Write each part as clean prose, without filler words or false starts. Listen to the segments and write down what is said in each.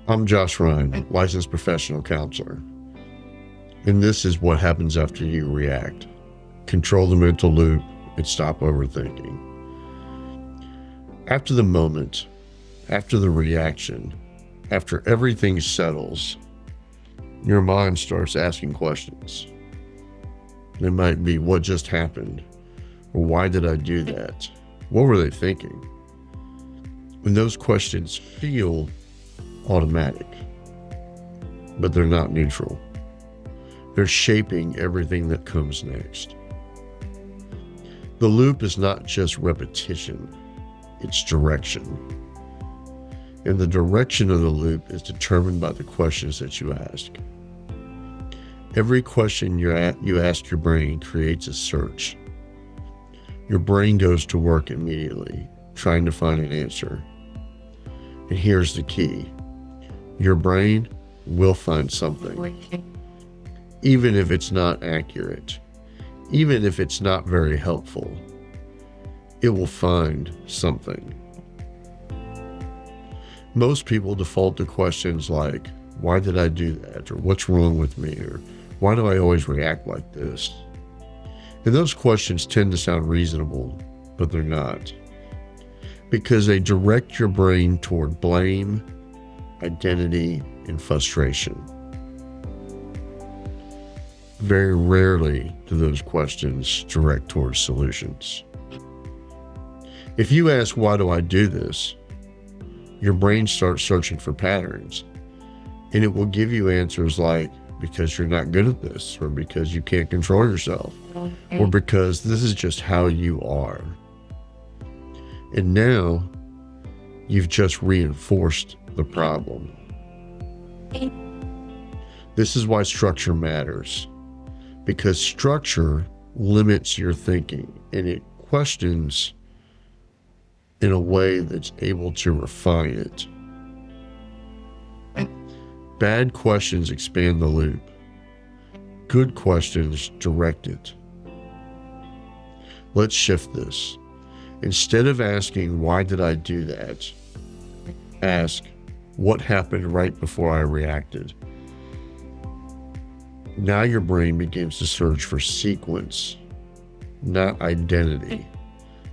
I'm Josh Rine, licensed professional counselor. And this is what happens after you react. Control the mental loop and stop overthinking. After the moment, after the reaction, after everything settles, your mind starts asking questions. It might be, what just happened? Or why did I do that? What were they thinking? And those questions feel automatic, but they're not neutral. They're shaping everything that comes next. The loop is not just repetition, it's direction. And the direction of the loop is determined by the questions that you ask. Every question you ask your brain creates a search. Your brain goes to work immediately, trying to find an answer. And here's the key. Your brain will find something, even if it's not accurate, even if it's not very helpful. It will find something. Most people default to questions like, why did I do that? Or what's wrong with me? Or why do I always react like this? And those questions tend to sound reasonable, but they're not, because they direct your brain toward blame, identity, and frustration. Very rarely do those questions direct towards solutions. If you ask, why do I do this? Your brain starts searching for patterns, and it will give you answers like, because you're not good at this, or because you can't control yourself, or because this is just how you are. And now you've just reinforced the problem. This is why structure matters, because structure limits your thinking and it questions in a way that's able to refine it. Bad questions expand the loop. Good questions direct it. Let's shift this. Instead of asking, why did I do that? Ask, what happened right before I reacted? Now your brain begins to search for sequence, not identity.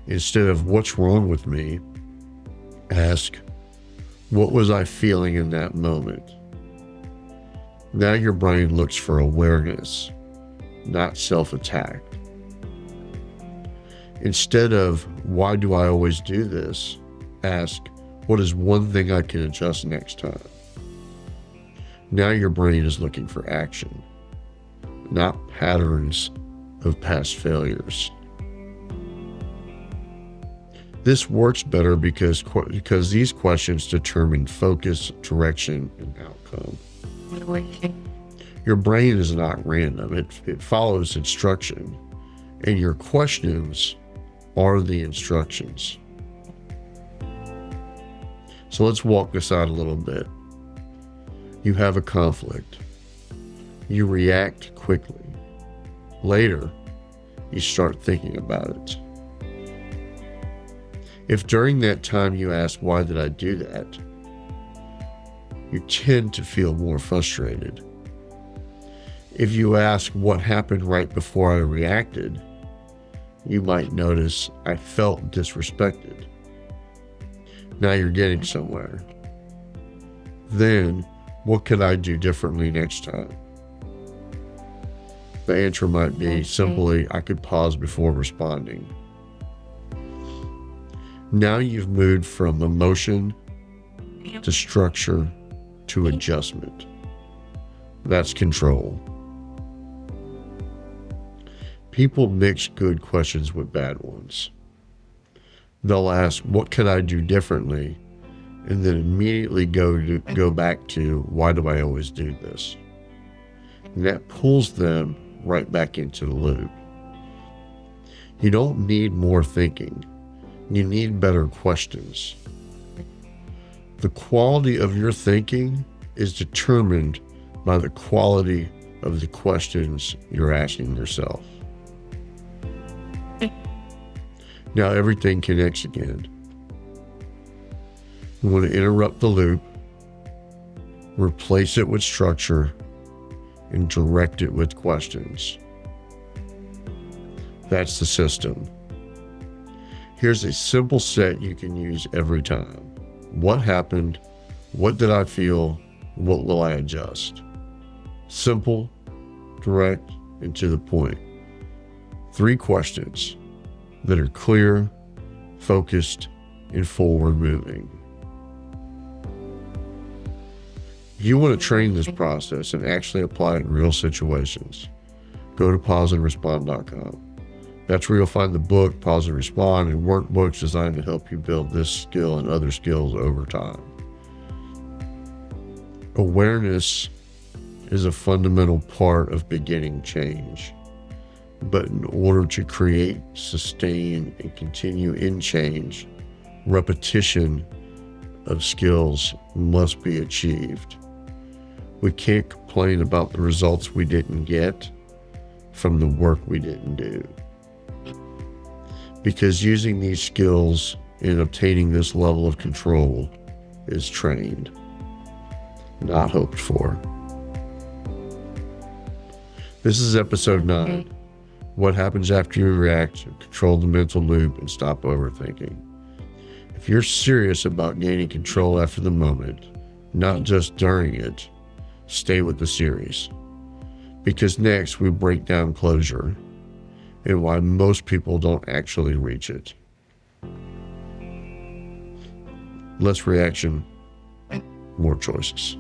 Instead of what's wrong with me, ask, what was I feeling in that moment? Now your brain looks for awareness, not self-attack. Instead of, why do I always do this? Ask, what is one thing I can adjust next time? Now your brain is looking for action, not patterns of past failures. This works better because these questions determine focus, direction, and outcome. Your brain is not random. It follows instruction, and your questions are the instructions. So let's walk this out a little bit. You have a conflict. You react quickly. Later, you start thinking about it. If during that time you ask, why did I do that? You tend to feel more frustrated. If you ask, what happened right before I reacted? You might notice, I felt disrespected. Now you're getting somewhere. Then, what could I do differently next time? The answer might be simply, I could pause before responding. Now you've moved from emotion to structure to adjustment. That's control. People mix good questions with bad ones. They'll ask, what could I do differently? And then immediately go back to, why do I always do this? And that pulls them right back into the loop. You don't need more thinking. You need better questions. The quality of your thinking is determined by the quality of the questions you're asking yourself. Now everything connects again. You want to interrupt the loop, replace it with structure, and direct it with questions. That's the system. Here's a simple set you can use every time. What happened? What did I feel? What will I adjust? Simple, direct, and to the point. 3 questions that are clear, focused, and forward moving. You want to train this process and actually apply it in real situations. Go to pauseandrespond.com. That's where you'll find the book, Pause and Respond, and workbooks designed to help you build this skill and other skills over time. Awareness is a fundamental part of beginning change. But in order to create, sustain, and continue in change, repetition of skills must be achieved. We can't complain about the results we didn't get from the work we didn't do. Because using these skills and obtaining this level of control is trained, not hoped for. This is episode 9. What happens after you react, control the mental loop, and stop overthinking. If you're serious about gaining control after the moment, not just during it, stay with the series. Because next we break down closure and why most people don't actually reach it. Less reaction, more choices.